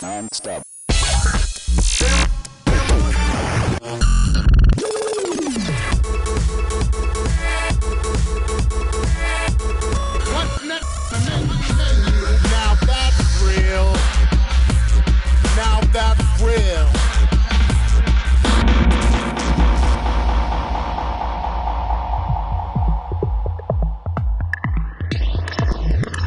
Non-stop. Now that's real. Now that's real.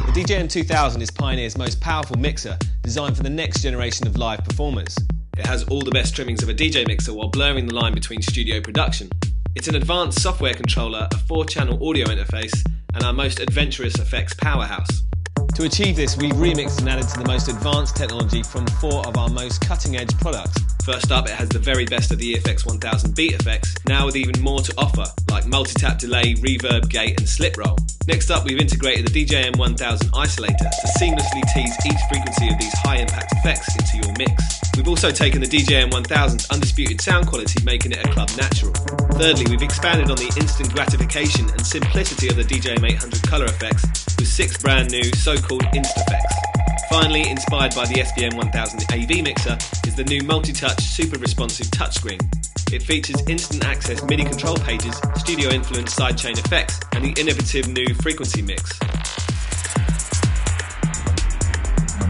The Djm-2000 is Pioneer's most powerful mixer, designed for the next generation of live performers. It has all the best trimmings of a DJ mixer while blurring the line between studio production. It's an advanced software controller, a 4-channel audio interface, and our most adventurous effects powerhouse. To achieve this, we've remixed and added to the most advanced technology from 4 of our most cutting-edge products. First up, it has the very best of the EFX-1000 beat effects, now with even more to offer, like multi-tap delay, reverb, gate and slip roll. Next up, we've integrated the Djm-2000 isolator to seamlessly tease each frequency of these high-impact effects into your mix. We've also taken the Djm-2000's undisputed sound quality, making it a club natural. Thirdly, we've expanded on the instant gratification and simplicity of the Djm-800 colour effects with 6 brand new so-called Insta-effects. Finally, inspired by the SBM-1000 AV mixer, is the new multi-touch, super responsive touchscreen. It features instant access MIDI control pages, studio-influenced sidechain effects, and the innovative new Frequency Mix.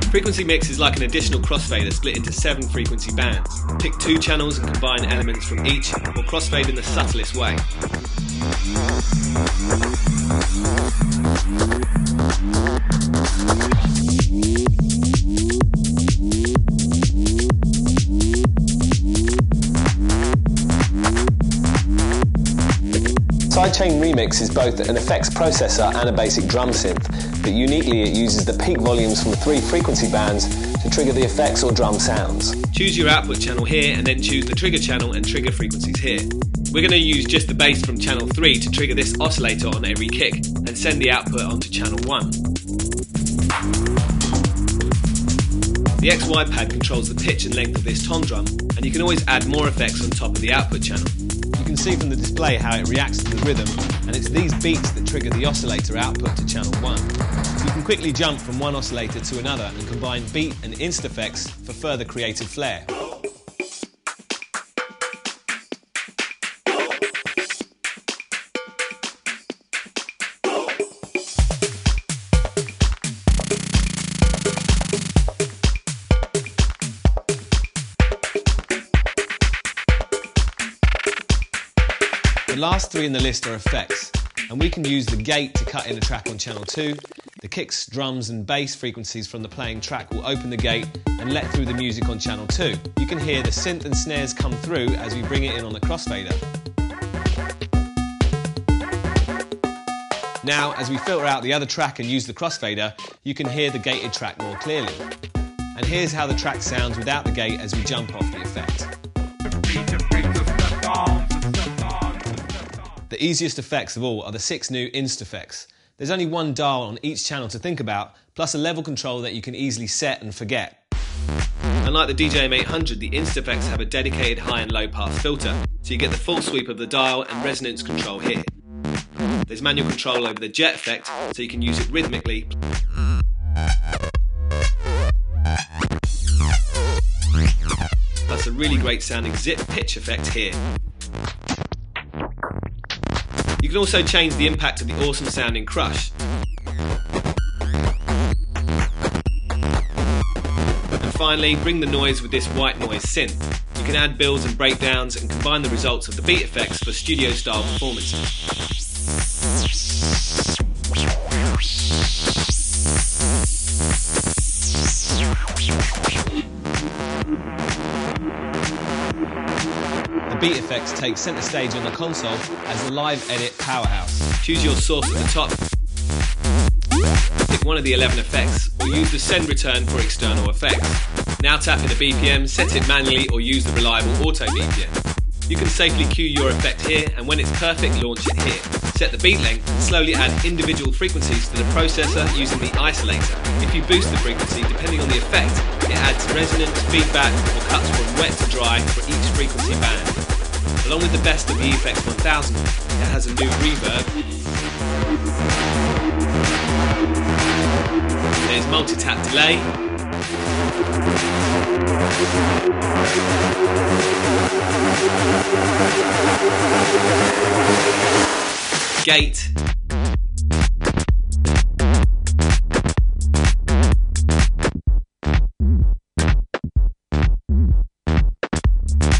Frequency Mix is like an additional crossfader split into 7 frequency bands. Pick 2 channels and combine elements from each, or crossfade in the subtlest way. Sidechain Remix is both an effects processor and a basic drum synth, but uniquely it uses the peak volumes from 3 frequency bands to trigger the effects or drum sounds. Choose your output channel here and then choose the trigger channel and trigger frequencies here. We're going to use just the bass from channel 3 to trigger this oscillator on every kick and send the output onto channel 1. The XY pad controls the pitch and length of this tom drum, and you can always add more effects on top of the output channel. You can see from the display how it reacts to the rhythm, and it's these beats that trigger the oscillator output to channel 1. You can quickly jump from one oscillator to another and combine beat and insta effects for further creative flair. The last 3 in the list are effects, and we can use the gate to cut in a track on channel 2. The kicks, drums and bass frequencies from the playing track will open the gate and let through the music on channel 2. You can hear the synth and snares come through as we bring it in on the crossfader. Now, as we filter out the other track and use the crossfader, you can hear the gated track more clearly. And here's how the track sounds without the gate as we jump off the effect. The easiest effects of all are the 6 new Insta effects. There's only one dial on each channel to think about, plus a level control that you can easily set and forget. Unlike the Djm-800, the Insta effects have a dedicated high and low pass filter, so you get the full sweep of the dial and resonance control here. There's manual control over the jet effect, so you can use it rhythmically. Plus a really great sounding zip pitch effect here. You can also change the impact of the awesome sounding crush. And finally, bring the noise with this white noise synth. You can add builds and breakdowns and combine the results of the beat effects for studio style performances. The beat effects take centre stage on the console as the live edit powerhouse. Choose your source at the top. Pick one of the 11 effects, or use the send return for external effects. Now tap in the BPM, set it manually, or use the reliable auto BPM. You can safely cue your effect here, and when it's perfect, launch it here. Set the beat length and slowly add individual frequencies to the processor using the isolator. If you boost the frequency, depending on the effect, it adds resonance, feedback, or cuts from wet to dry for each frequency band. Along with the best of the EFX-1000, it has a new reverb. There's multi-tap delay, Gate,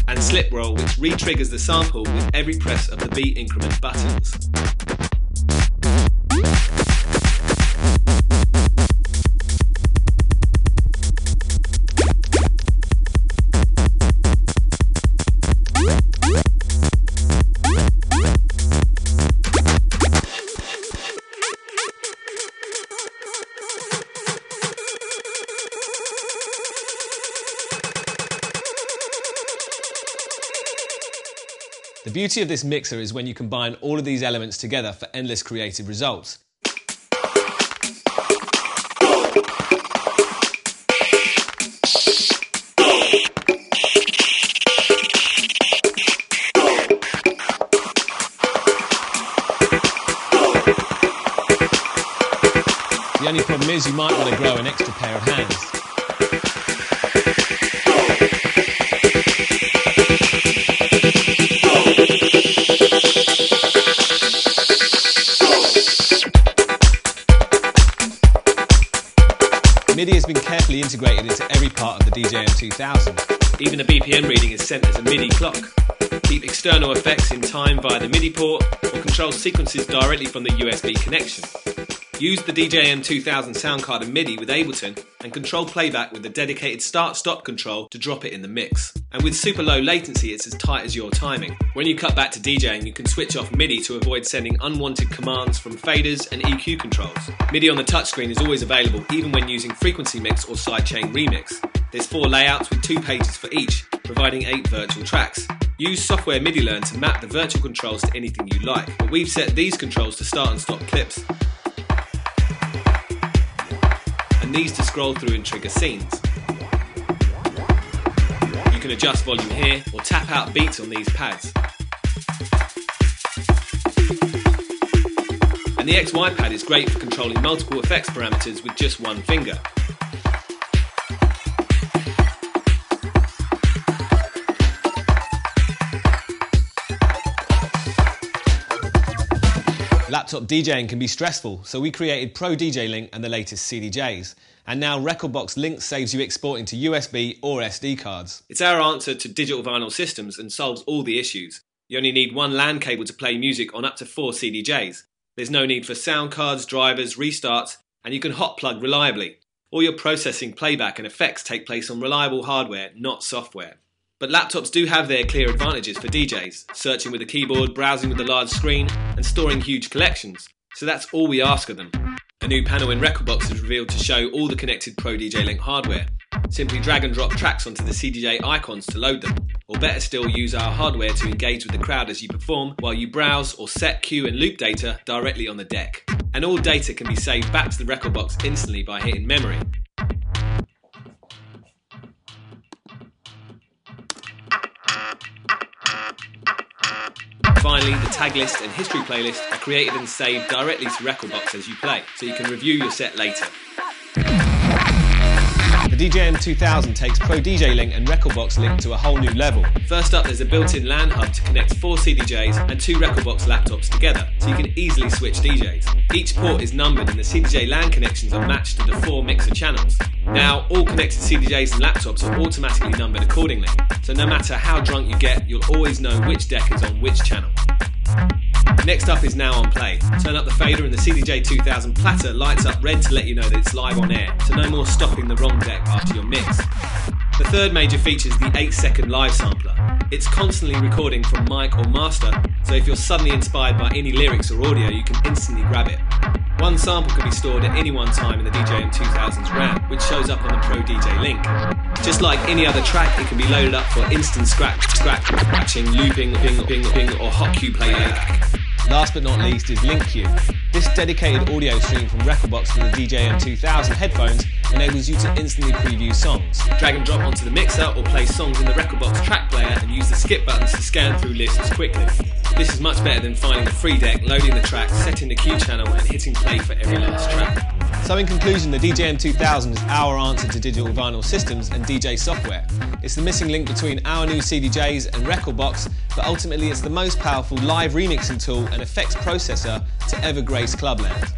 and slip roll, which re-triggers the sample with every press of the beat increment buttons. The beauty of this mixer is when you combine all of these elements together for endless creative results. The only problem is you might want to grow an extra pair of hands. MIDI has been carefully integrated into every part of the Djm-2000. Even the BPM reading is sent as a MIDI clock. Keep external effects in time via the MIDI port or control sequences directly from the USB connection. Use the Djm-2000 sound card and MIDI with Ableton and control playback with the dedicated start-stop control to drop it in the mix. And with super low latency, it's as tight as your timing. When you cut back to DJing, you can switch off MIDI to avoid sending unwanted commands from faders and EQ controls. MIDI on the touchscreen is always available, even when using frequency mix or sidechain remix. There's 4 layouts with 2 pages for each, providing 8 virtual tracks. Use software MIDI Learn to map the virtual controls to anything you like, but we've set these controls to start and stop clips, and these to scroll through and trigger scenes. You can adjust volume here or tap out beats on these pads. And the XY pad is great for controlling multiple effects parameters with just one finger. Laptop DJing can be stressful, so we created Pro DJ Link and the latest CDJs. And now Rekordbox Link saves you exporting to USB or SD cards. It's our answer to digital vinyl systems and solves all the issues. You only need one LAN cable to play music on up to 4 CDJs. There's no need for sound cards, drivers, restarts, and you can hot plug reliably. All your processing, playback and effects take place on reliable hardware, not software. But laptops do have their clear advantages for DJs, searching with a keyboard, browsing with a large screen, and storing huge collections. So that's all we ask of them. A new panel in Rekordbox is revealed to show all the connected Pro DJ Link hardware. Simply drag and drop tracks onto the CDJ icons to load them, or better still, use our hardware to engage with the crowd as you perform, while you browse or set, cue and loop data directly on the deck. And all data can be saved back to the Rekordbox instantly by hitting memory. Finally, the tag list and history playlist are created and saved directly to Rekordbox as you play, so you can review your set later. The Djm-2000 takes Pro DJ Link and Rekordbox Link to a whole new level. First up, there's a built-in LAN hub to connect 4 CDJs and 2 Rekordbox laptops together, so you can easily switch DJs. Each port is numbered and the CDJ LAN connections are matched to the 4 mixer channels. Now, all connected CDJs and laptops are automatically numbered accordingly, so no matter how drunk you get, you'll always know which deck is on which channel. Next up is Now on Play. Turn up the fader and the CDJ-2000 platter lights up red to let you know that it's live on air, so no more stopping the wrong deck after your mix. The third major feature is the 8-second live sampler. It's constantly recording from mic or master, so if you're suddenly inspired by any lyrics or audio, you can instantly grab it. One sample can be stored at any one time in the Djm-2000's RAM, which shows up on the Pro DJ Link. Just like any other track, it can be loaded up for instant scratching, looping, ping, or hot cue playback. Last but not least is Link Queue. This dedicated audio stream from Rekordbox to the Djm-2000 headphones enables you to instantly preview songs. Drag and drop onto the mixer or play songs in the Rekordbox track player and use the skip buttons to scan through lists quickly. This is much better than finding the free deck, loading the track, setting the cue channel and hitting play for every last track. So in conclusion, the Djm-2000 is our answer to digital vinyl systems and DJ software. It's the missing link between our new CDJs and record box, but ultimately it's the most powerful live remixing tool and effects processor to ever grace clubland.